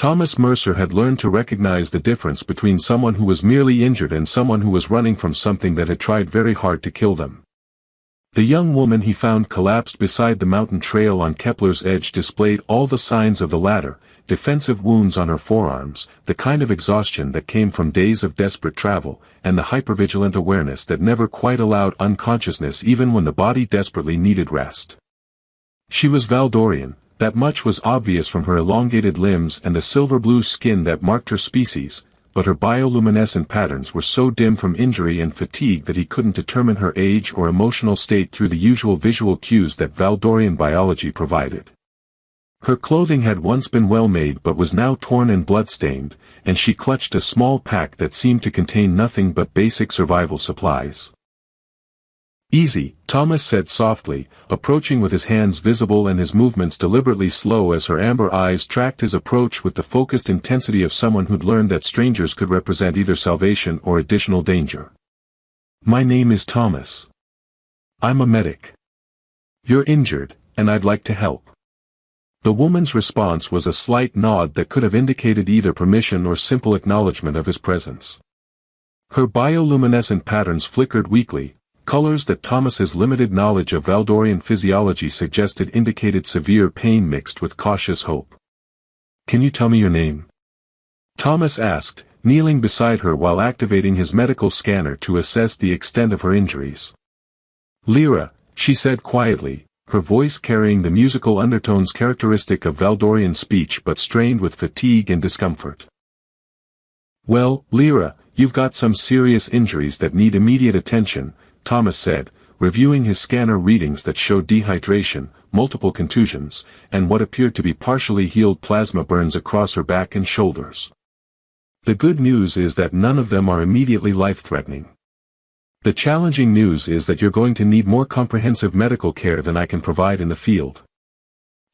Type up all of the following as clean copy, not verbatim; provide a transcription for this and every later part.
Thomas Mercer had learned to recognize the difference between someone who was merely injured and someone who was running from something that had tried very hard to kill them. The young woman he found collapsed beside the mountain trail on Kepler's edge displayed all the signs of the latter: defensive wounds on her forearms, the kind of exhaustion that came from days of desperate travel, and the hypervigilant awareness that never quite allowed unconsciousness even when the body desperately needed rest. She was Valdorian, that much was obvious from her elongated limbs and the silver-blue skin that marked her species, but her bioluminescent patterns were so dim from injury and fatigue that he couldn't determine her age or emotional state through the usual visual cues that Valdorian biology provided. Her clothing had once been well made but was now torn and blood-stained, and she clutched a small pack that seemed to contain nothing but basic survival supplies. "Easy," Thomas said softly, approaching with his hands visible and his movements deliberately slow as her amber eyes tracked his approach with the focused intensity of someone who'd learned that strangers could represent either salvation or additional danger. "My name is Thomas. I'm a medic. You're injured, and I'd like to help." The woman's response was a slight nod that could have indicated either permission or simple acknowledgement of his presence. Her bioluminescent patterns flickered weakly, colors that Thomas's limited knowledge of Valdorian physiology suggested indicated severe pain mixed with cautious hope. "Can you tell me your name?" Thomas asked, kneeling beside her while activating his medical scanner to assess the extent of her injuries. "Lyra," she said quietly, her voice carrying the musical undertones characteristic of Valdorian speech but strained with fatigue and discomfort. "Well, Lyra, you've got some serious injuries that need immediate attention," Thomas said, reviewing his scanner readings that showed dehydration, multiple contusions, and what appeared to be partially healed plasma burns across her back and shoulders. "The good news is that none of them are immediately life-threatening. The challenging news is that you're going to need more comprehensive medical care than I can provide in the field."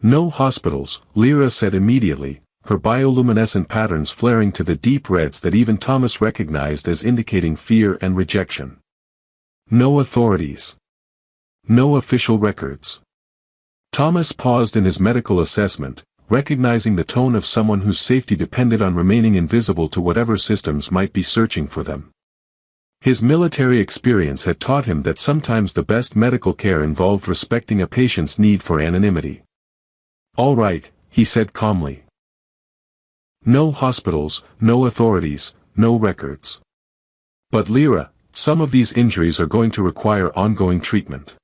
"No hospitals," Lyra said immediately, her bioluminescent patterns flaring to the deep reds that even Thomas recognized as indicating fear and rejection. "No authorities. No official records." Thomas paused in his medical assessment, recognizing the tone of someone whose safety depended on remaining invisible to whatever systems might be searching for them. His military experience had taught him that sometimes the best medical care involved respecting a patient's need for anonymity. "All right," he said calmly. "No hospitals, no authorities, no records. But Lyra, some of these injuries are going to require ongoing treatment.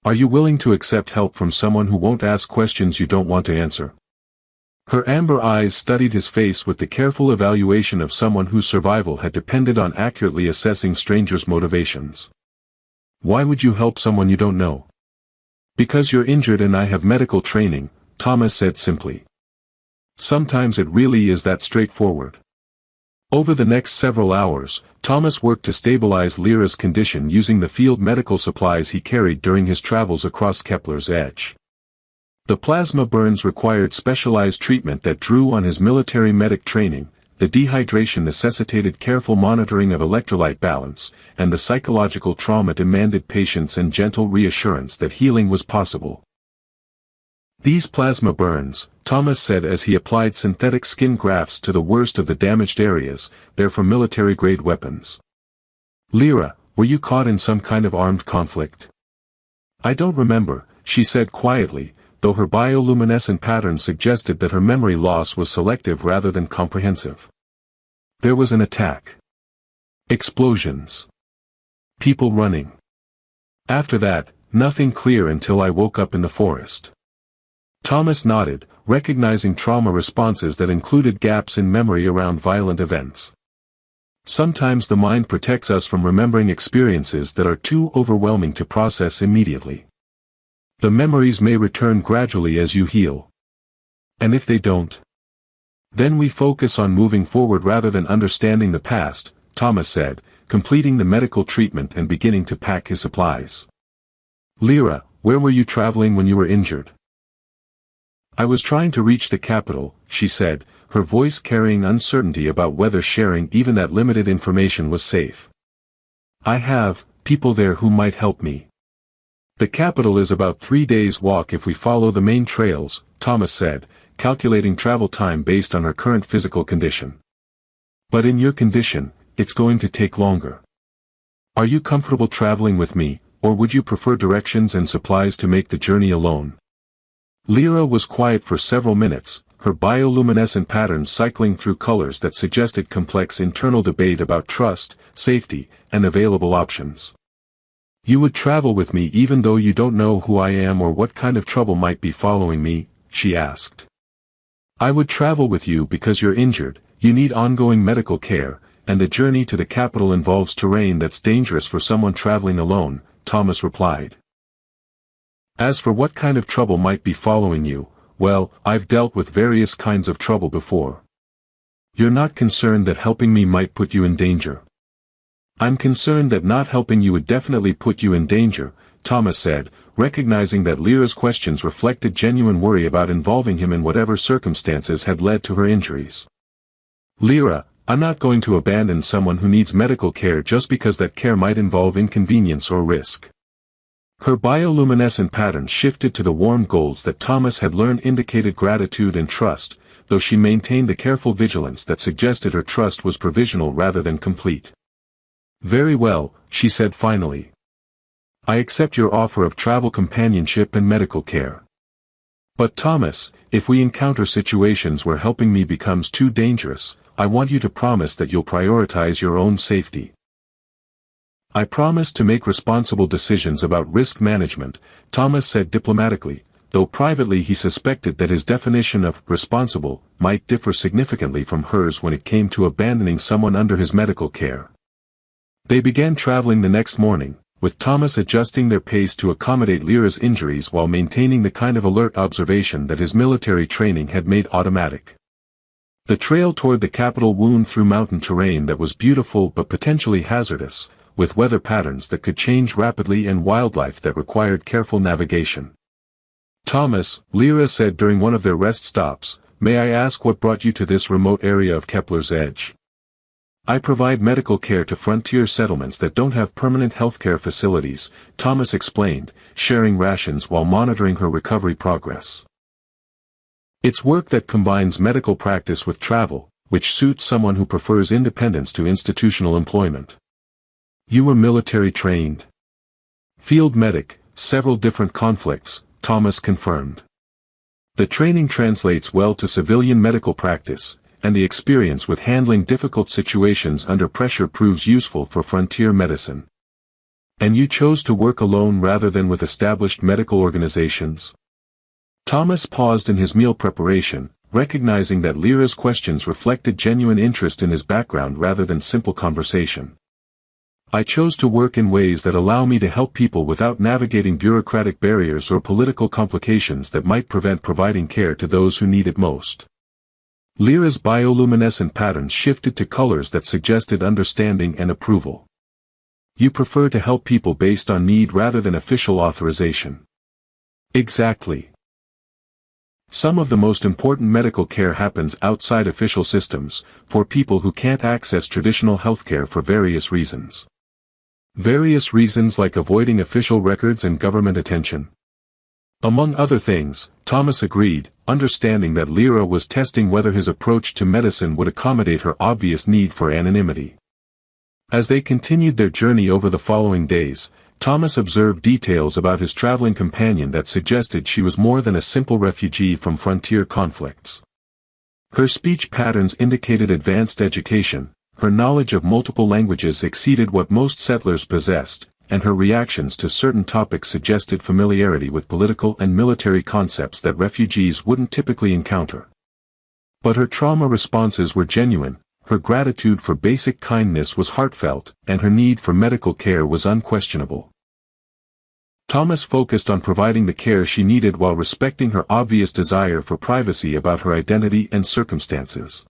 Are you willing to accept help from someone who won't ask questions you don't want to answer?" Her amber eyes studied his face with the careful evaluation of someone whose survival had depended on accurately assessing strangers' motivations. "Why would you help someone you don't know?" "Because you're injured and I have medical training," Thomas said simply. Sometimes it really is that straightforward. Over the next several hours, Thomas worked to stabilize Lyra's condition using the field medical supplies he carried during his travels across Kepler's edge. The plasma burns required specialized treatment that drew on his military medic training, the dehydration necessitated careful monitoring of electrolyte balance, and the psychological trauma demanded patience and gentle reassurance that healing was possible. "These plasma burns," Thomas said as he applied synthetic skin grafts to the worst of the damaged areas, "they're for military-grade weapons." "Lyra, were you caught in some kind of armed conflict?" "I don't remember," she said quietly, though her bioluminescent pattern suggested that her memory loss was selective rather than comprehensive. "There was an attack. Explosions. People running. After that, nothing clear until I woke up in the forest." Thomas nodded, recognizing trauma responses that included gaps in memory around violent events. Sometimes the mind protects us from remembering experiences that are too overwhelming to process immediately. The memories may return gradually as you heal. And if they don't, then we focus on moving forward rather than understanding the past, Thomas said, completing the medical treatment and beginning to pack his supplies. "Lyra, where were you traveling when you were injured?" "I was trying to reach the capital," she said, her voice carrying uncertainty about whether sharing even that limited information was safe. "I have people there who might help me." "The capital is about 3 days' walk if we follow the main trails," Thomas said, calculating travel time based on her current physical condition. But in your condition, it's going to take longer. Are you comfortable traveling with me, or would you prefer directions and supplies to make the journey alone? Lyra was quiet for several minutes, her bioluminescent patterns cycling through colors that suggested complex internal debate about trust, safety, and available options. You would travel with me even though you don't know who I am or what kind of trouble might be following me, she asked. I would travel with you because you're injured, you need ongoing medical care, and the journey to the capital involves terrain that's dangerous for someone traveling alone, Thomas replied. As for what kind of trouble might be following you, well, I've dealt with various kinds of trouble before. You're not concerned that helping me might put you in danger. I'm concerned that not helping you would definitely put you in danger, Thomas said, recognizing that Lyra's questions reflected genuine worry about involving him in whatever circumstances had led to her injuries. Lyra, I'm not going to abandon someone who needs medical care just because that care might involve inconvenience or risk. Her bioluminescent patterns shifted to the warm golds that Thomas had learned indicated gratitude and trust, though she maintained the careful vigilance that suggested her trust was provisional rather than complete. Very well, she said finally. I accept your offer of travel companionship and medical care. But Thomas, if we encounter situations where helping me becomes too dangerous, I want you to promise that you'll prioritize your own safety. I promise to make responsible decisions about risk management, Thomas said diplomatically, though privately he suspected that his definition of responsible might differ significantly from hers when it came to abandoning someone under his medical care. They began traveling the next morning, with Thomas adjusting their pace to accommodate Lyra's injuries while maintaining the kind of alert observation that his military training had made automatic. The trail toward the capital wound through mountain terrain that was beautiful but potentially hazardous, with weather patterns that could change rapidly and wildlife that required careful navigation. Thomas, Lyra said during one of their rest stops, may I ask what brought you to this remote area of Kepler's Edge? I provide medical care to frontier settlements that don't have permanent healthcare facilities, Thomas explained, sharing rations while monitoring her recovery progress. It's work that combines medical practice with travel, which suits someone who prefers independence to institutional employment. You were military trained. Field medic, several different conflicts, Thomas confirmed. The training translates well to civilian medical practice, and the experience with handling difficult situations under pressure proves useful for frontier medicine. And you chose to work alone rather than with established medical organizations? Thomas paused in his meal preparation, recognizing that Lyra's questions reflected genuine interest in his background rather than simple conversation. I chose to work in ways that allow me to help people without navigating bureaucratic barriers or political complications that might prevent providing care to those who need it most. Lyra's bioluminescent patterns shifted to colors that suggested understanding and approval. You prefer to help people based on need rather than official authorization. Exactly. Some of the most important medical care happens outside official systems, for people who can't access traditional healthcare for various reasons. Various reasons like avoiding official records and government attention. Among other things, Thomas agreed, understanding that Lyra was testing whether his approach to medicine would accommodate her obvious need for anonymity. As they continued their journey over the following days, Thomas observed details about his traveling companion that suggested she was more than a simple refugee from frontier conflicts. Her speech patterns indicated advanced education, her knowledge of multiple languages exceeded what most settlers possessed, and her reactions to certain topics suggested familiarity with political and military concepts that refugees wouldn't typically encounter. But her trauma responses were genuine, her gratitude for basic kindness was heartfelt, and her need for medical care was unquestionable. Thomas focused on providing the care she needed while respecting her obvious desire for privacy about her identity and circumstances.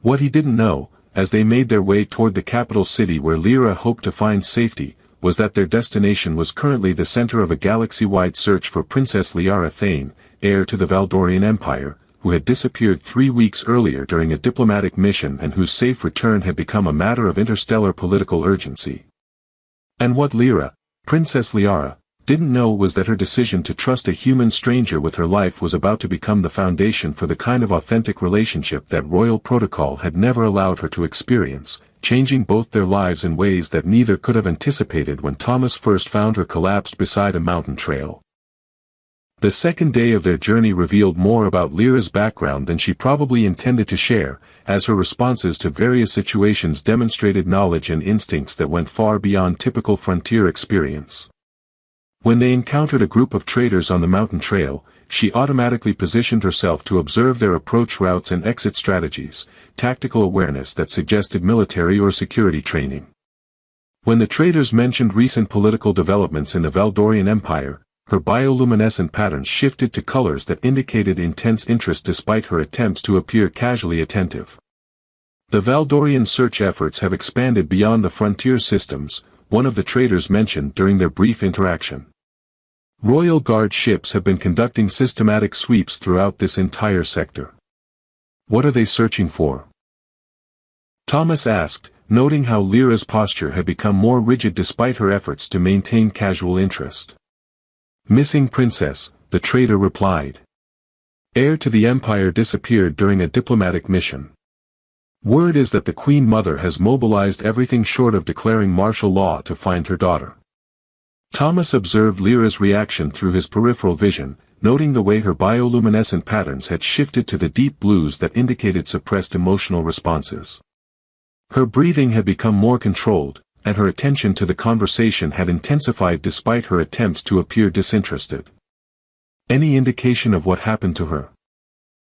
What he didn't know, as they made their way toward the capital city where Lyra hoped to find safety, was that their destination was currently the center of a galaxy-wide search for Princess Liara Thane, heir to the Valdorian Empire, who had disappeared 3 weeks earlier during a diplomatic mission and whose safe return had become a matter of interstellar political urgency. And what Lyra, Princess Liara, didn't know was that her decision to trust a human stranger with her life was about to become the foundation for the kind of authentic relationship that royal protocol had never allowed her to experience, changing both their lives in ways that neither could have anticipated when Thomas first found her collapsed beside a mountain trail. The second day of their journey revealed more about Lyra's background than she probably intended to share, as her responses to various situations demonstrated knowledge and instincts that went far beyond typical frontier experience. When they encountered a group of traders on the mountain trail, she automatically positioned herself to observe their approach routes and exit strategies, tactical awareness that suggested military or security training. When the traders mentioned recent political developments in the Valdorian Empire, her bioluminescent patterns shifted to colors that indicated intense interest despite her attempts to appear casually attentive. The Valdorian search efforts have expanded beyond the frontier systems, one of the traders mentioned during their brief interaction. Royal Guard ships have been conducting systematic sweeps throughout this entire sector. What are they searching for? Thomas asked, noting how Lyra's posture had become more rigid despite her efforts to maintain casual interest. Missing princess, the trader replied. Heir to the empire disappeared during a diplomatic mission. Word is that the Queen Mother has mobilized everything short of declaring martial law to find her daughter. Thomas observed Lyra's reaction through his peripheral vision, noting the way her bioluminescent patterns had shifted to the deep blues that indicated suppressed emotional responses. Her breathing had become more controlled, and her attention to the conversation had intensified despite her attempts to appear disinterested. Any indication of what happened to her?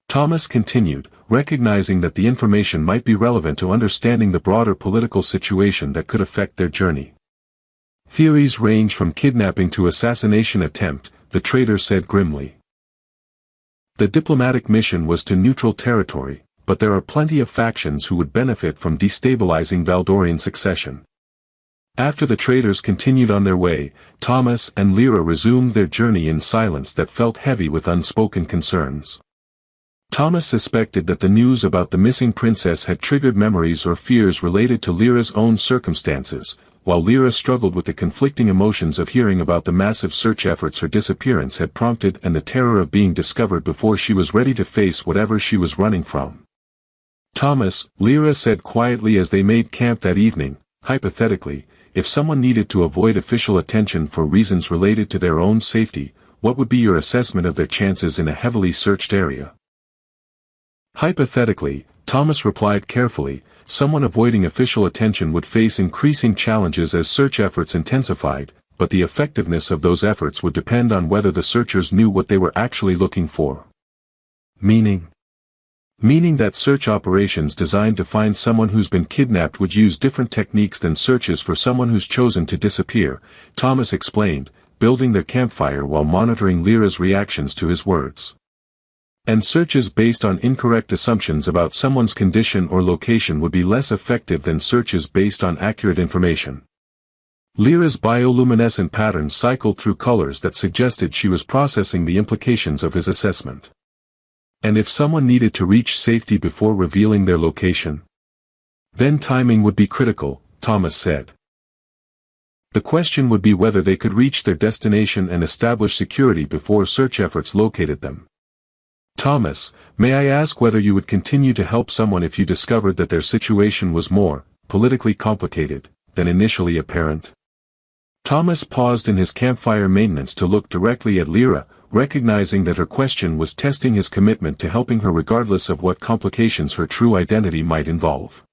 Thomas continued, recognizing that the information might be relevant to understanding the broader political situation that could affect their journey. Theories range from kidnapping to assassination attempt, the trader said grimly. The diplomatic mission was to neutral territory, but there are plenty of factions who would benefit from destabilizing Valdorian succession. After the traders continued on their way, Thomas and Lyra resumed their journey in silence that felt heavy with unspoken concerns. Thomas suspected that the news about the missing princess had triggered memories or fears related to Lyra's own circumstances, while Lyra struggled with the conflicting emotions of hearing about the massive search efforts her disappearance had prompted and the terror of being discovered before she was ready to face whatever she was running from. Thomas, Lyra said quietly as they made camp that evening, hypothetically, if someone needed to avoid official attention for reasons related to their own safety, what would be your assessment of their chances in a heavily searched area? Hypothetically, Thomas replied carefully, someone avoiding official attention would face increasing challenges as search efforts intensified, but the effectiveness of those efforts would depend on whether the searchers knew what they were actually looking for. Meaning that search operations designed to find someone who's been kidnapped would use different techniques than searches for someone who's chosen to disappear, Thomas explained, building their campfire while monitoring Lyra's reactions to his words. And searches based on incorrect assumptions about someone's condition or location would be less effective than searches based on accurate information. Lyra's bioluminescent patterns cycled through colors that suggested she was processing the implications of his assessment. And if someone needed to reach safety before revealing their location? Then timing would be critical, Thomas said. The question would be whether they could reach their destination and establish security before search efforts located them. Thomas, may I ask whether you would continue to help someone if you discovered that their situation was more politically complicated than initially apparent? Thomas paused in his campfire maintenance to look directly at Lyra, recognizing that her question was testing his commitment to helping her regardless of what complications her true identity might involve.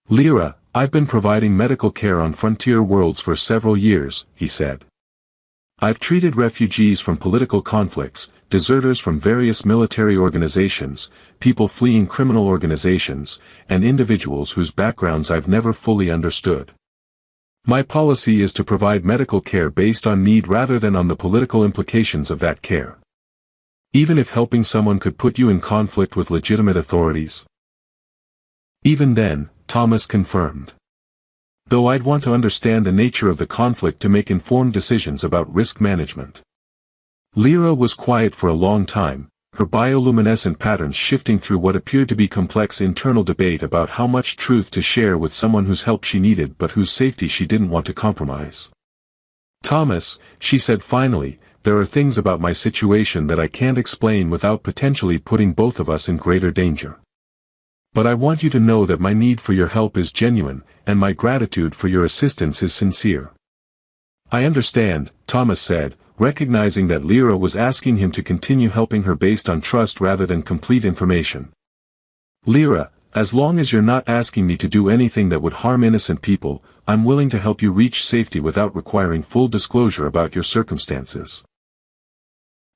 Lyra, I've been providing medical care on frontier worlds for several years, he said. I've treated refugees from political conflicts, deserters from various military organizations, people fleeing criminal organizations, and individuals whose backgrounds I've never fully understood. My policy is to provide medical care based on need rather than on the political implications of that care. Even if helping someone could put you in conflict with legitimate authorities. Even then, Thomas confirmed. Though I'd want to understand the nature of the conflict to make informed decisions about risk management. Lyra was quiet for a long time, her bioluminescent patterns shifting through what appeared to be complex internal debate about how much truth to share with someone whose help she needed but whose safety she didn't want to compromise. Thomas, she said finally, there are things about my situation that I can't explain without potentially putting both of us in greater danger. But I want you to know that my need for your help is genuine, and my gratitude for your assistance is sincere. I understand, Thomas said, recognizing that Lyra was asking him to continue helping her based on trust rather than complete information. Lyra, as long as you're not asking me to do anything that would harm innocent people, I'm willing to help you reach safety without requiring full disclosure about your circumstances.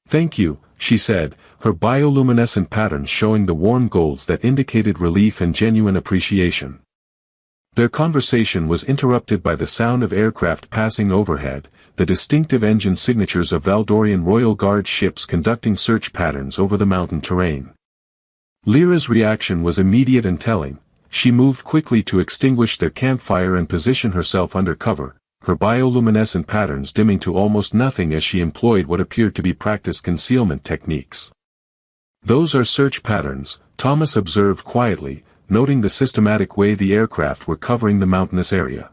Thank you, she said, her bioluminescent patterns showing the warm golds that indicated relief and genuine appreciation. Their conversation was interrupted by the sound of aircraft passing overhead, the distinctive engine signatures of Valdorian Royal Guard ships conducting search patterns over the mountain terrain. Lyra's reaction was immediate and telling. She moved quickly to extinguish their campfire and position herself under cover, her bioluminescent patterns dimming to almost nothing as she employed what appeared to be practiced concealment techniques. Those are search patterns, Thomas observed quietly, noting the systematic way the aircraft were covering the mountainous area.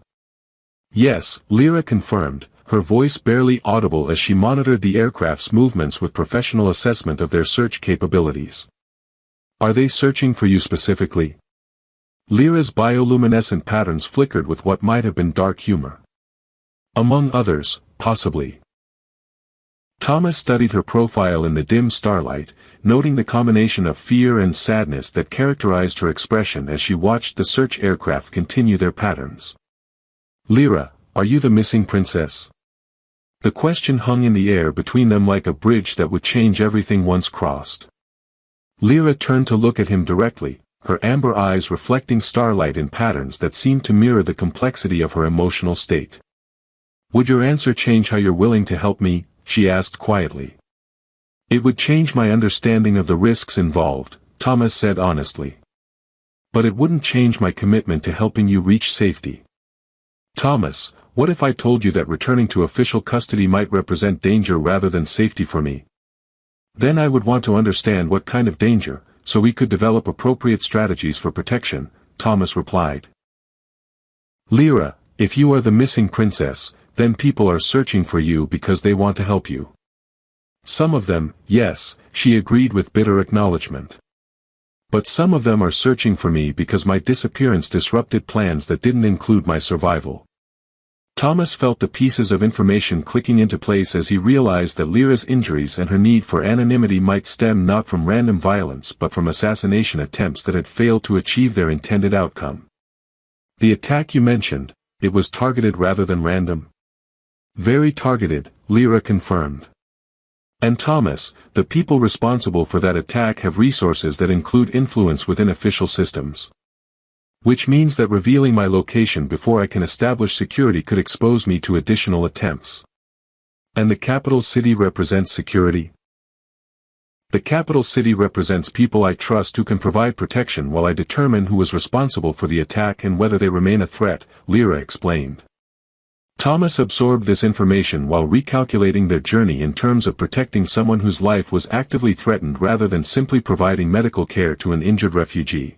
Yes, Lyra confirmed, her voice barely audible as she monitored the aircraft's movements with professional assessment of their search capabilities. Are they searching for you specifically? Lyra's bioluminescent patterns flickered with what might have been dark humor. Among others, possibly. Thomas studied her profile in the dim starlight, noting the combination of fear and sadness that characterized her expression as she watched the search aircraft continue their patterns. Lyra, are you the missing princess? The question hung in the air between them like a bridge that would change everything once crossed. Lyra turned to look at him directly, her amber eyes reflecting starlight in patterns that seemed to mirror the complexity of her emotional state. Would your answer change how you're willing to help me? She asked quietly. It would change my understanding of the risks involved, Thomas said honestly. But it wouldn't change my commitment to helping you reach safety. Thomas, what if I told you that returning to official custody might represent danger rather than safety for me? Then I would want to understand what kind of danger, so we could develop appropriate strategies for protection, Thomas replied. Lyra, if you are the missing princess, then people are searching for you because they want to help you. Some of them, yes, she agreed with bitter acknowledgement. But some of them are searching for me because my disappearance disrupted plans that didn't include my survival. Thomas felt the pieces of information clicking into place as he realized that Lyra's injuries and her need for anonymity might stem not from random violence but from assassination attempts that had failed to achieve their intended outcome. The attack you mentioned, it was targeted rather than random? Very targeted, Lyra confirmed. And Thomas, the people responsible for that attack have resources that include influence within official systems. Which means that revealing my location before I can establish security could expose me to additional attempts. And the capital city represents security? The capital city represents people I trust who can provide protection while I determine who is responsible for the attack and whether they remain a threat, Lyra explained. Thomas absorbed this information while recalculating their journey in terms of protecting someone whose life was actively threatened rather than simply providing medical care to an injured refugee.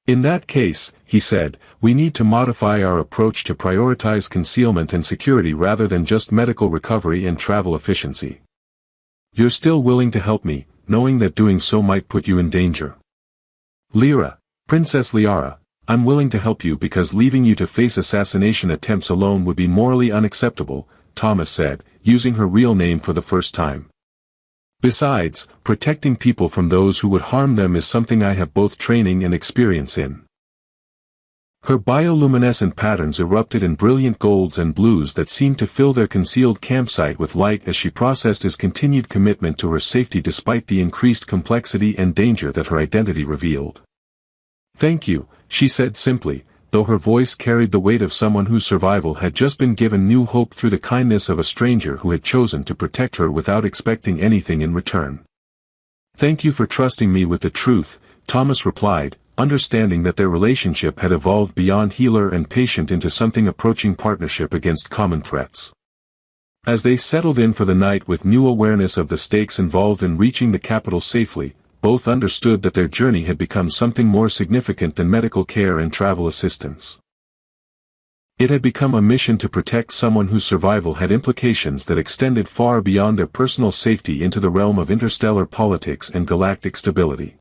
In that case, he said, we need to modify our approach to prioritize concealment and security rather than just medical recovery and travel efficiency. You're still willing to help me, knowing that doing so might put you in danger. Lyra, Princess Liara, I'm willing to help you because leaving you to face assassination attempts alone would be morally unacceptable, Thomas said, using her real name for the first time. Besides, protecting people from those who would harm them is something I have both training and experience in. Her bioluminescent patterns erupted in brilliant golds and blues that seemed to fill their concealed campsite with light as she processed his continued commitment to her safety despite the increased complexity and danger that her identity revealed. Thank you, she said simply, though her voice carried the weight of someone whose survival had just been given new hope through the kindness of a stranger who had chosen to protect her without expecting anything in return. Thank you for trusting me with the truth, Thomas replied, understanding that their relationship had evolved beyond healer and patient into something approaching partnership against common threats. As they settled in for the night with new awareness of the stakes involved in reaching the capital safely, both understood that their journey had become something more significant than medical care and travel assistance. It had become a mission to protect someone whose survival had implications that extended far beyond their personal safety into the realm of interstellar politics and galactic stability.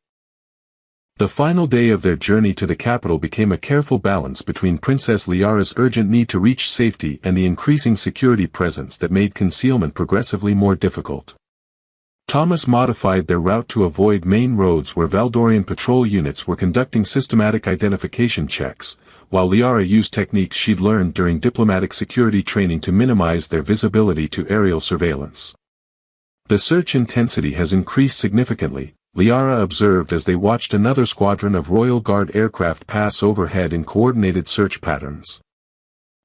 The final day of their journey to the capital became a careful balance between Princess Liara's urgent need to reach safety and the increasing security presence that made concealment progressively more difficult. Thomas modified their route to avoid main roads where Valdorian patrol units were conducting systematic identification checks, while Liara used techniques she'd learned during diplomatic security training to minimize their visibility to aerial surveillance. The search intensity has increased significantly, Liara observed as they watched another squadron of Royal Guard aircraft pass overhead in coordinated search patterns.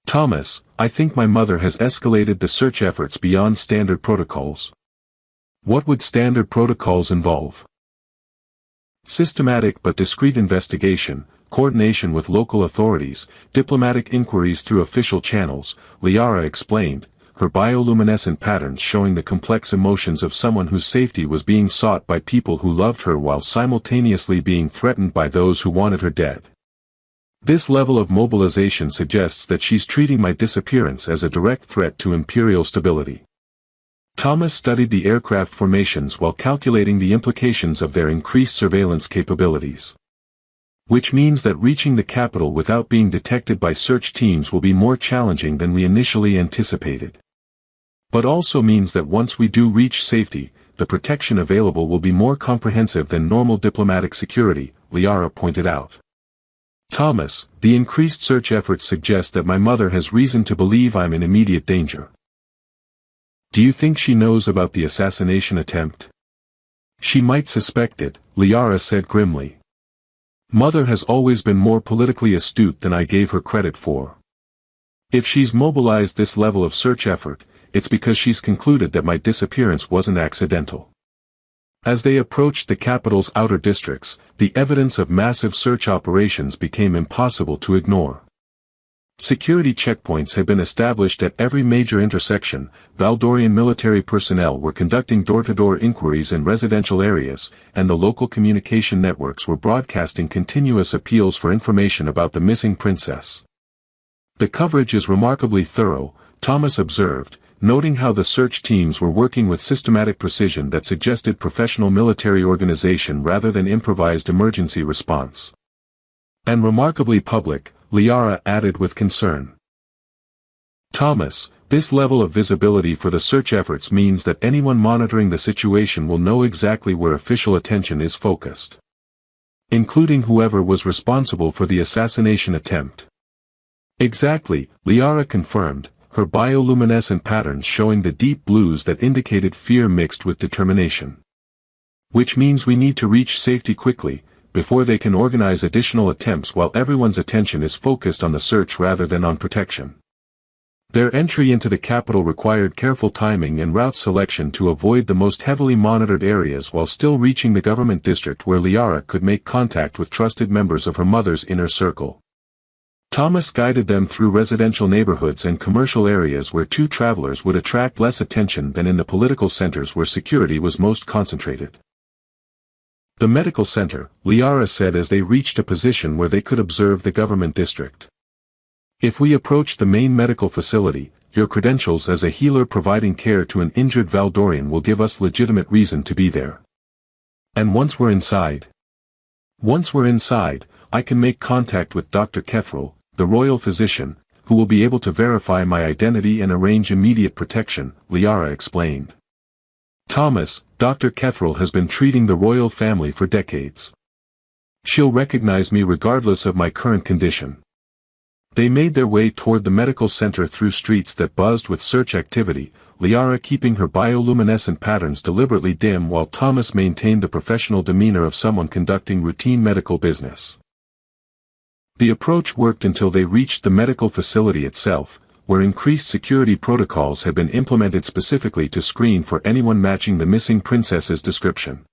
Thomas, I think my mother has escalated the search efforts beyond standard protocols. What would standard protocols involve? Systematic but discreet investigation, coordination with local authorities, diplomatic inquiries through official channels, Liara explained, her bioluminescent patterns showing the complex emotions of someone whose safety was being sought by people who loved her while simultaneously being threatened by those who wanted her dead. This level of mobilization suggests that she's treating my disappearance as a direct threat to imperial stability. Thomas studied the aircraft formations while calculating the implications of their increased surveillance capabilities. Which means that reaching the capital without being detected by search teams will be more challenging than we initially anticipated. But also means that once we do reach safety, the protection available will be more comprehensive than normal diplomatic security, Liara pointed out. Thomas, the increased search efforts suggest that my mother has reason to believe I'm in immediate danger. Do you think she knows about the assassination attempt? She might suspect it, Liara said grimly. Mother has always been more politically astute than I gave her credit for. If she's mobilized this level of search effort, it's because she's concluded that my disappearance wasn't accidental. As they approached the capital's outer districts, the evidence of massive search operations became impossible to ignore. Security checkpoints had been established at every major intersection, Valdorian military personnel were conducting door-to-door inquiries in residential areas, and the local communication networks were broadcasting continuous appeals for information about the missing princess. The coverage is remarkably thorough, Thomas observed, noting how the search teams were working with systematic precision that suggested professional military organization rather than improvised emergency response. And remarkably public, Liara added with concern. Thomas, this level of visibility for the search efforts means that anyone monitoring the situation will know exactly where official attention is focused. Including whoever was responsible for the assassination attempt. Exactly, Liara confirmed, her bioluminescent patterns showing the deep blues that indicated fear mixed with determination. Which means we need to reach safety quickly, before they can organize additional attempts while everyone's attention is focused on the search rather than on protection. Their entry into the capital required careful timing and route selection to avoid the most heavily monitored areas while still reaching the government district where Liara could make contact with trusted members of her mother's inner circle. Thomas guided them through residential neighborhoods and commercial areas where two travelers would attract less attention than in the political centers where security was most concentrated. The medical center, Liara said as they reached a position where they could observe the government district. If we approach the main medical facility, your credentials as a healer providing care to an injured Valdorian will give us legitimate reason to be there. And once we're inside, I can make contact with Dr. Kethril, the royal physician, who will be able to verify my identity and arrange immediate protection, Liara explained. Thomas, Dr. Kethril has been treating the royal family for decades. She'll recognize me regardless of my current condition. They made their way toward the medical center through streets that buzzed with search activity, Liara keeping her bioluminescent patterns deliberately dim while Thomas maintained the professional demeanor of someone conducting routine medical business. The approach worked until they reached the medical facility itself, where increased security protocols had been implemented specifically to screen for anyone matching the missing princess's description.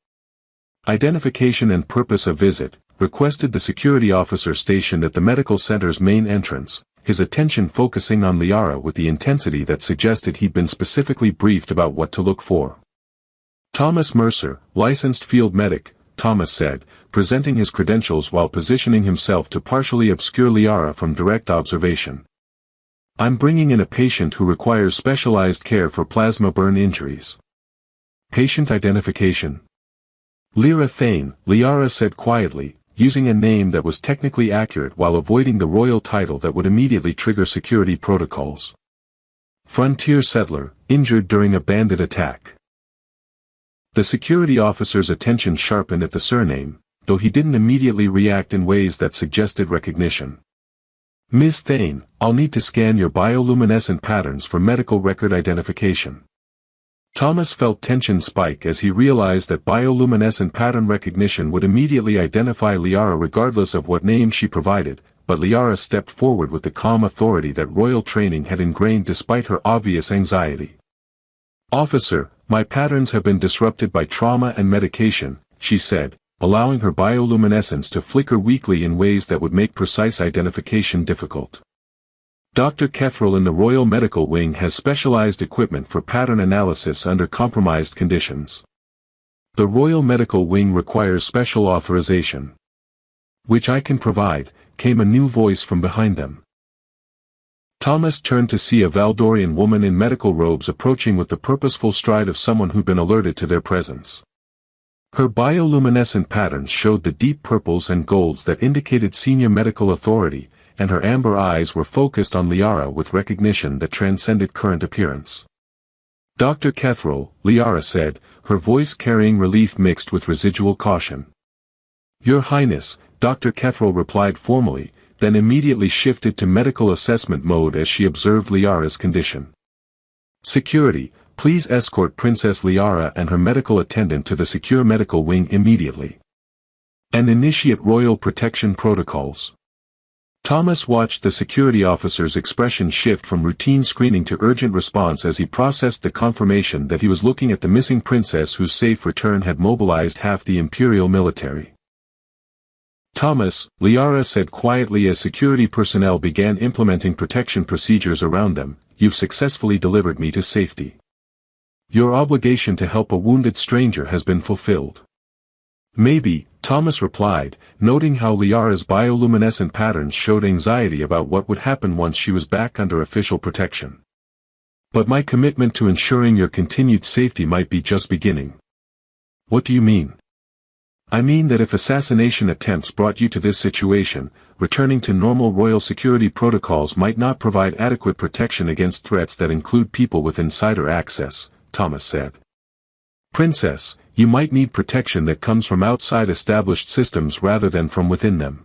Identification and purpose of visit, requested the security officer stationed at the medical center's main entrance, his attention focusing on Liara with the intensity that suggested he'd been specifically briefed about what to look for. Thomas Mercer, licensed field medic, Thomas said, presenting his credentials while positioning himself to partially obscure Liara from direct observation. I'm bringing in a patient who requires specialized care for plasma burn injuries. Patient identification. Lyra Thane, Liara said quietly, using a name that was technically accurate while avoiding the royal title that would immediately trigger security protocols. Frontier settler, injured during a bandit attack. The security officer's attention sharpened at the surname, though he didn't immediately react in ways that suggested recognition. Ms. Thane, I'll need to scan your bioluminescent patterns for medical record identification. Thomas felt tension spike as he realized that bioluminescent pattern recognition would immediately identify Liara regardless of what name she provided, but Liara stepped forward with the calm authority that royal training had ingrained despite her obvious anxiety. Officer, my patterns have been disrupted by trauma and medication, she said, allowing her bioluminescence to flicker weakly in ways that would make precise identification difficult. Dr. Kethrel in the Royal Medical Wing has specialized equipment for pattern analysis under compromised conditions. The Royal Medical Wing requires special authorization. Which I can provide, came a new voice from behind them. Thomas turned to see a Valdorian woman in medical robes approaching with the purposeful stride of someone who'd been alerted to their presence. Her bioluminescent patterns showed the deep purples and golds that indicated senior medical authority, and her amber eyes were focused on Liara with recognition that transcended current appearance. Dr. Kethrel, Liara said, her voice carrying relief mixed with residual caution. Your Highness, Dr. Kethrel replied formally, then immediately shifted to medical assessment mode as she observed Liara's condition. Security, please escort Princess Liara and her medical attendant to the secure medical wing immediately. And initiate royal protection protocols. Thomas watched the security officer's expression shift from routine screening to urgent response as he processed the confirmation that he was looking at the missing princess whose safe return had mobilized half the imperial military. Thomas, Liara said quietly as security personnel began implementing protection procedures around them, you've successfully delivered me to safety. Your obligation to help a wounded stranger has been fulfilled. Maybe, Thomas replied, noting how Liara's bioluminescent patterns showed anxiety about what would happen once she was back under official protection. But my commitment to ensuring your continued safety might be just beginning. What do you mean? I mean that if assassination attempts brought you to this situation, returning to normal royal security protocols might not provide adequate protection against threats that include people with insider access, Thomas said. Princess, you might need protection that comes from outside established systems rather than from within them.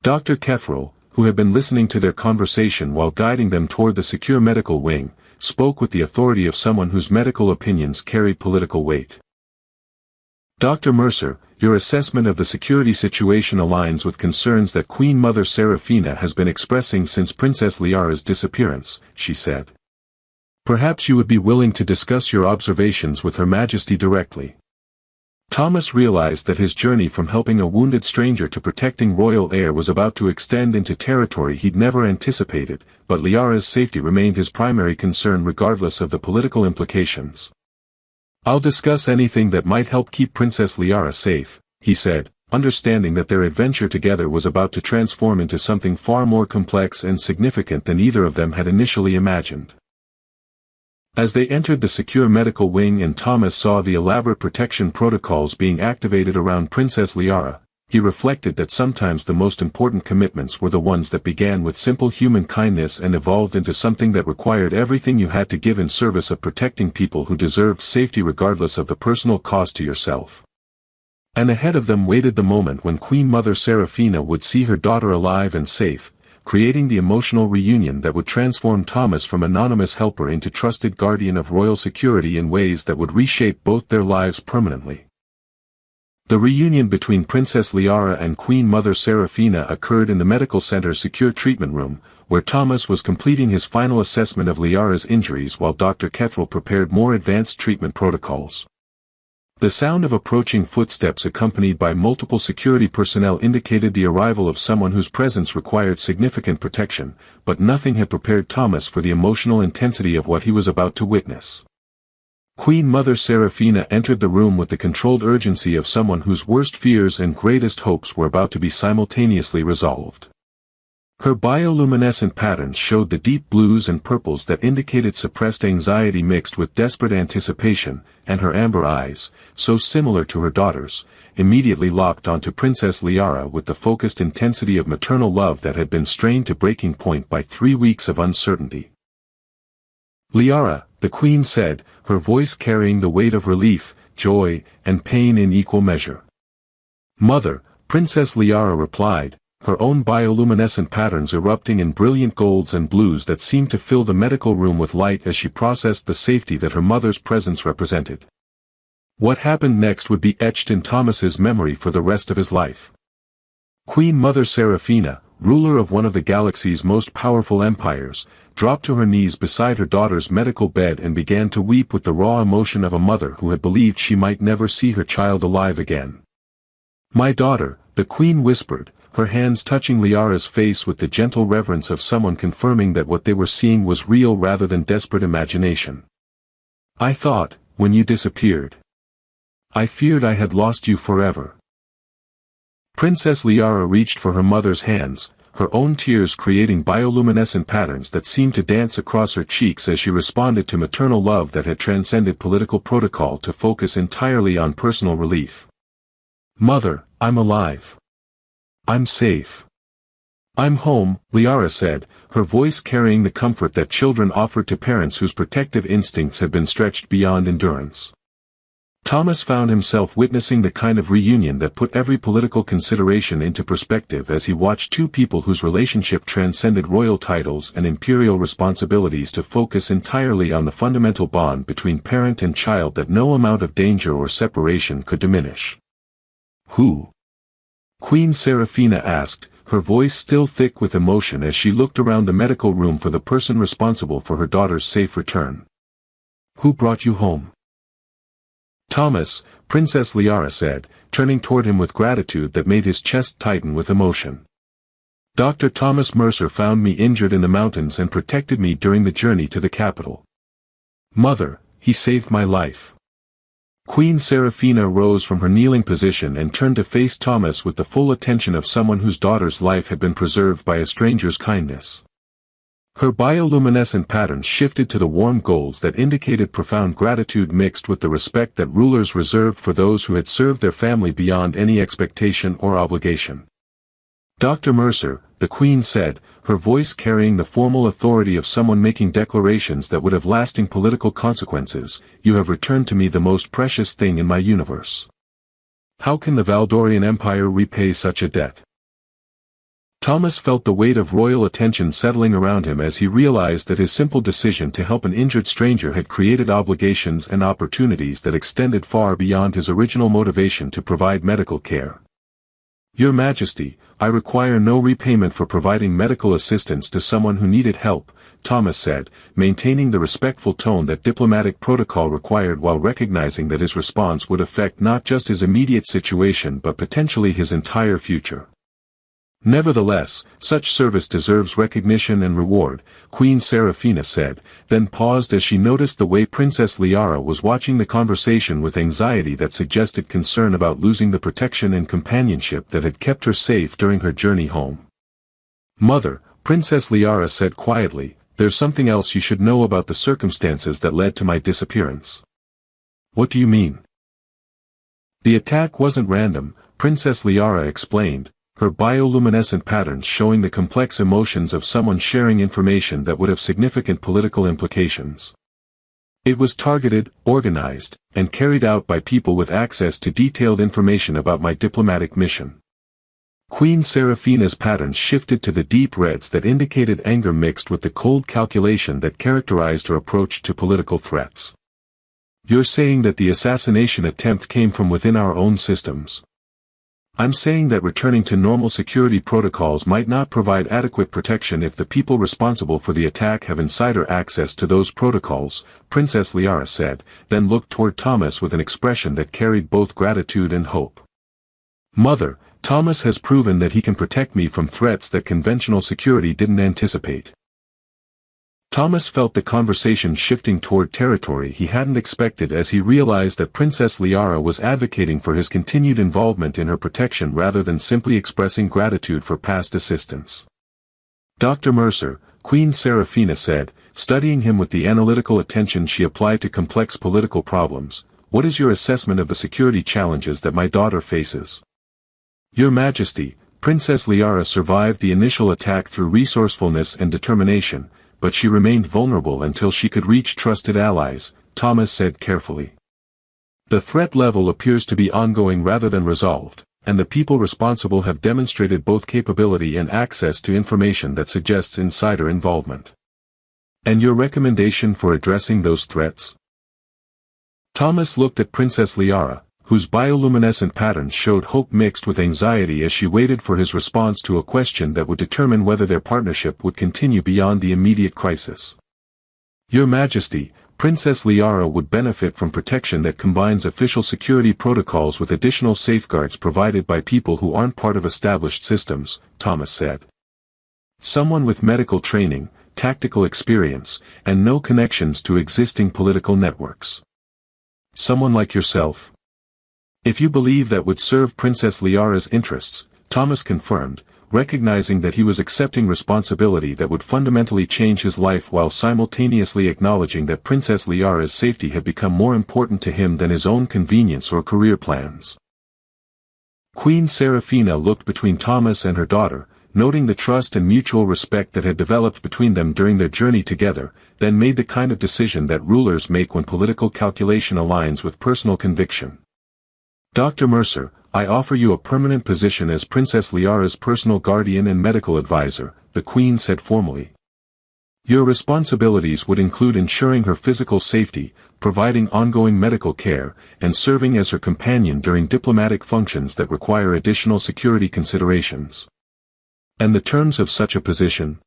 Dr. Kethrel, who had been listening to their conversation while guiding them toward the secure medical wing, spoke with the authority of someone whose medical opinions carried political weight. Dr. Mercer, your assessment of the security situation aligns with concerns that Queen Mother Seraphina has been expressing since Princess Liara's disappearance, she said. Perhaps you would be willing to discuss your observations with Her Majesty directly. Thomas realized that his journey from helping a wounded stranger to protecting royal heir was about to extend into territory he'd never anticipated, but Liara's safety remained his primary concern regardless of the political implications. I'll discuss anything that might help keep Princess Liara safe, he said, understanding that their adventure together was about to transform into something far more complex and significant than either of them had initially imagined. As they entered the secure medical wing and Thomas saw the elaborate protection protocols being activated around Princess Liara, he reflected that sometimes the most important commitments were the ones that began with simple human kindness and evolved into something that required everything you had to give in service of protecting people who deserved safety regardless of the personal cost to yourself. And ahead of them waited the moment when Queen Mother Seraphina would see her daughter alive and safe, creating the emotional reunion that would transform Thomas from anonymous helper into trusted guardian of royal security in ways that would reshape both their lives permanently. The reunion between Princess Liara and Queen Mother Seraphina occurred in the medical center's secure treatment room, where Thomas was completing his final assessment of Liara's injuries while Dr. Kethrel prepared more advanced treatment protocols. The sound of approaching footsteps accompanied by multiple security personnel indicated the arrival of someone whose presence required significant protection, but nothing had prepared Thomas for the emotional intensity of what he was about to witness. Queen Mother Seraphina entered the room with the controlled urgency of someone whose worst fears and greatest hopes were about to be simultaneously resolved. Her bioluminescent patterns showed the deep blues and purples that indicated suppressed anxiety mixed with desperate anticipation, and her amber eyes, so similar to her daughter's, immediately locked onto Princess Liara with the focused intensity of maternal love that had been strained to breaking point by 3 weeks of uncertainty. "Liara," the queen said, her voice carrying the weight of relief, joy, and pain in equal measure. "Mother," Princess Liara replied, her own bioluminescent patterns erupting in brilliant golds and blues that seemed to fill the medical room with light as she processed the safety that her mother's presence represented. What happened next would be etched in Thomas's memory for the rest of his life. Queen Mother Seraphina, ruler of one of the galaxy's most powerful empires, dropped to her knees beside her daughter's medical bed and began to weep with the raw emotion of a mother who had believed she might never see her child alive again. "My daughter," the queen whispered, her hands touching Liara's face with the gentle reverence of someone confirming that what they were seeing was real rather than desperate imagination. "I thought, when you disappeared, I feared I had lost you forever." Princess Liara reached for her mother's hands, her own tears creating bioluminescent patterns that seemed to dance across her cheeks as she responded to maternal love that had transcended political protocol to focus entirely on personal relief. "Mother, I'm alive. I'm safe. I'm home," Liara said, her voice carrying the comfort that children offered to parents whose protective instincts had been stretched beyond endurance. Thomas found himself witnessing the kind of reunion that put every political consideration into perspective as he watched two people whose relationship transcended royal titles and imperial responsibilities to focus entirely on the fundamental bond between parent and child that no amount of danger or separation could diminish. "Who?" Queen Seraphina asked, her voice still thick with emotion as she looked around the medical room for the person responsible for her daughter's safe return. "Who brought you home?" "Thomas," Princess Liara said, turning toward him with gratitude that made his chest tighten with emotion. "Dr. Thomas Mercer found me injured in the mountains and protected me during the journey to the capital. Mother, he saved my life." Queen Seraphina rose from her kneeling position and turned to face Thomas with the full attention of someone whose daughter's life had been preserved by a stranger's kindness. Her bioluminescent patterns shifted to the warm golds that indicated profound gratitude mixed with the respect that rulers reserved for those who had served their family beyond any expectation or obligation. "Dr. Mercer," the Queen said, her voice carrying the formal authority of someone making declarations that would have lasting political consequences, "you have returned to me the most precious thing in my universe. How can the Valdorian Empire repay such a debt?" Thomas felt the weight of royal attention settling around him as he realized that his simple decision to help an injured stranger had created obligations and opportunities that extended far beyond his original motivation to provide medical care. "Your Majesty, I require no repayment for providing medical assistance to someone who needed help," Thomas said, maintaining the respectful tone that diplomatic protocol required while recognizing that his response would affect not just his immediate situation but potentially his entire future. "Nevertheless, such service deserves recognition and reward," Queen Seraphina said, then paused as she noticed the way Princess Liara was watching the conversation with anxiety that suggested concern about losing the protection and companionship that had kept her safe during her journey home. "Mother," Princess Liara said quietly, "there's something else you should know about the circumstances that led to my disappearance." "What do you mean?" "The attack wasn't random," Princess Liara explained, her bioluminescent patterns showing the complex emotions of someone sharing information that would have significant political implications. "It was targeted, organized, and carried out by people with access to detailed information about my diplomatic mission." Queen Seraphina's patterns shifted to the deep reds that indicated anger mixed with the cold calculation that characterized her approach to political threats. "You're saying that the assassination attempt came from within our own systems?" "I'm saying that returning to normal security protocols might not provide adequate protection if the people responsible for the attack have insider access to those protocols," Princess Liara said, then looked toward Thomas with an expression that carried both gratitude and hope. "Mother, Thomas has proven that he can protect me from threats that conventional security didn't anticipate." Thomas felt the conversation shifting toward territory he hadn't expected as he realized that Princess Liara was advocating for his continued involvement in her protection rather than simply expressing gratitude for past assistance. Dr. Mercer, Queen Seraphina said, studying him with the analytical attention she applied to complex political problems, what is your assessment of the security challenges that my daughter faces? Your Majesty, Princess Liara survived the initial attack through resourcefulness and determination, but she remained vulnerable until she could reach trusted allies, Thomas said carefully. The threat level appears to be ongoing rather than resolved, and the people responsible have demonstrated both capability and access to information that suggests insider involvement. And your recommendation for addressing those threats? Thomas looked at Princess Liara, whose bioluminescent patterns showed hope mixed with anxiety as she waited for his response to a question that would determine whether their partnership would continue beyond the immediate crisis. Your Majesty, Princess Liara would benefit from protection that combines official security protocols with additional safeguards provided by people who aren't part of established systems, Thomas said. Someone with medical training, tactical experience, and no connections to existing political networks. Someone like yourself? If you believe that would serve Princess Liara's interests, Thomas confirmed, recognizing that he was accepting responsibility that would fundamentally change his life while simultaneously acknowledging that Princess Liara's safety had become more important to him than his own convenience or career plans. Queen Seraphina looked between Thomas and her daughter, noting the trust and mutual respect that had developed between them during their journey together, then made the kind of decision that rulers make when political calculation aligns with personal conviction. Dr. Mercer, I offer you a permanent position as Princess Liara's personal guardian and medical advisor, the Queen said formally. Your responsibilities would include ensuring her physical safety, providing ongoing medical care, and serving as her companion during diplomatic functions that require additional security considerations. And the terms of such a position?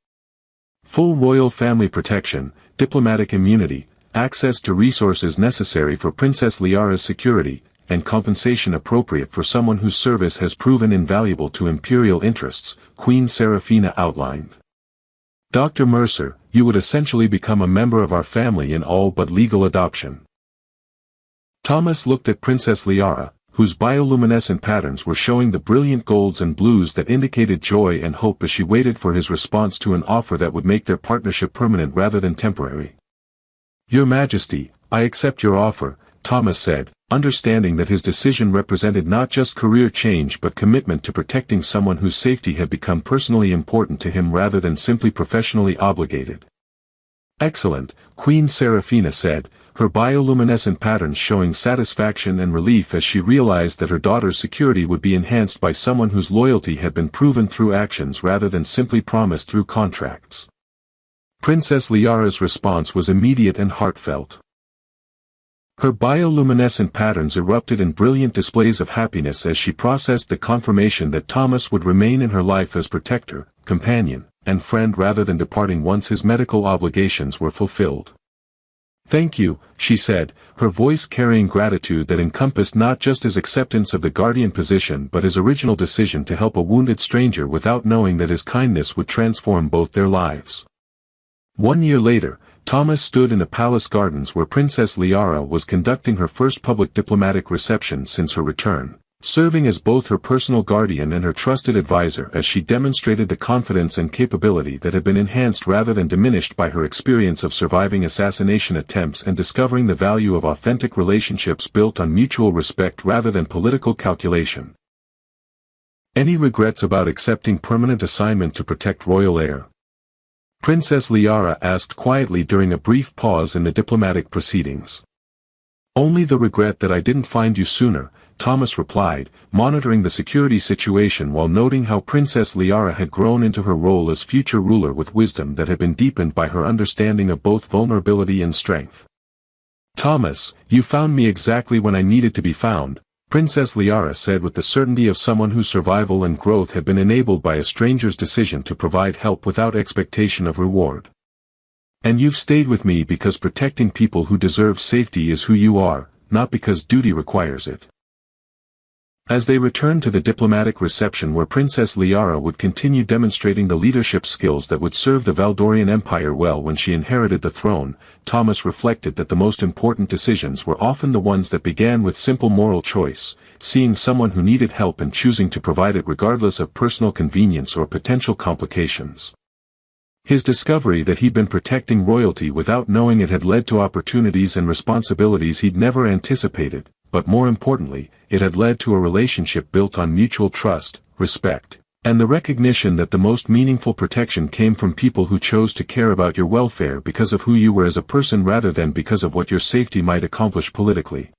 Full royal family protection, diplomatic immunity, access to resources necessary for Princess Liara's security, and compensation appropriate for someone whose service has proven invaluable to imperial interests, Queen Seraphina outlined. Dr. Mercer, you would essentially become a member of our family in all but legal adoption. Thomas looked at Princess Liara, whose bioluminescent patterns were showing the brilliant golds and blues that indicated joy and hope as she waited for his response to an offer that would make their partnership permanent rather than temporary. Your Majesty, I accept your offer, Thomas said, understanding that his decision represented not just career change but commitment to protecting someone whose safety had become personally important to him rather than simply professionally obligated. Excellent, Queen Seraphina said, her bioluminescent patterns showing satisfaction and relief as she realized that her daughter's security would be enhanced by someone whose loyalty had been proven through actions rather than simply promised through contracts. Princess Liara's response was immediate and heartfelt. Her bioluminescent patterns erupted in brilliant displays of happiness as she processed the confirmation that Thomas would remain in her life as protector, companion, and friend rather than departing once his medical obligations were fulfilled. Thank you, she said, her voice carrying gratitude that encompassed not just his acceptance of the guardian position but his original decision to help a wounded stranger without knowing that his kindness would transform both their lives. 1 year later, Thomas stood in the palace gardens where Princess Liara was conducting her first public diplomatic reception since her return, serving as both her personal guardian and her trusted advisor as she demonstrated the confidence and capability that had been enhanced rather than diminished by her experience of surviving assassination attempts and discovering the value of authentic relationships built on mutual respect rather than political calculation. Any regrets about accepting permanent assignment to protect royal heir? Princess Liara asked quietly during a brief pause in the diplomatic proceedings. Only the regret that I didn't find you sooner, Thomas replied, monitoring the security situation while noting how Princess Liara had grown into her role as future ruler with wisdom that had been deepened by her understanding of both vulnerability and strength. Thomas, you found me exactly when I needed to be found, Princess Liara said with the certainty of someone whose survival and growth had been enabled by a stranger's decision to provide help without expectation of reward. And you've stayed with me because protecting people who deserve safety is who you are, not because duty requires it. As they returned to the diplomatic reception where Princess Liara would continue demonstrating the leadership skills that would serve the Valdorian Empire well when she inherited the throne, Thomas reflected that the most important decisions were often the ones that began with simple moral choice, seeing someone who needed help and choosing to provide it regardless of personal convenience or potential complications. His discovery that he'd been protecting royalty without knowing it had led to opportunities and responsibilities he'd never anticipated, but more importantly, it had led to a relationship built on mutual trust, respect, and the recognition that the most meaningful protection came from people who chose to care about your welfare because of who you were as a person rather than because of what your safety might accomplish politically.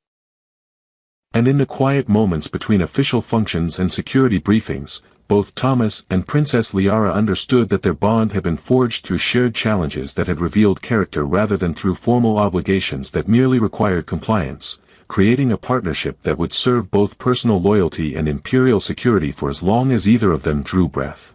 And in the quiet moments between official functions and security briefings, both Thomas and Princess Liara understood that their bond had been forged through shared challenges that had revealed character rather than through formal obligations that merely required compliance, creating a partnership that would serve both personal loyalty and imperial security for as long as either of them drew breath.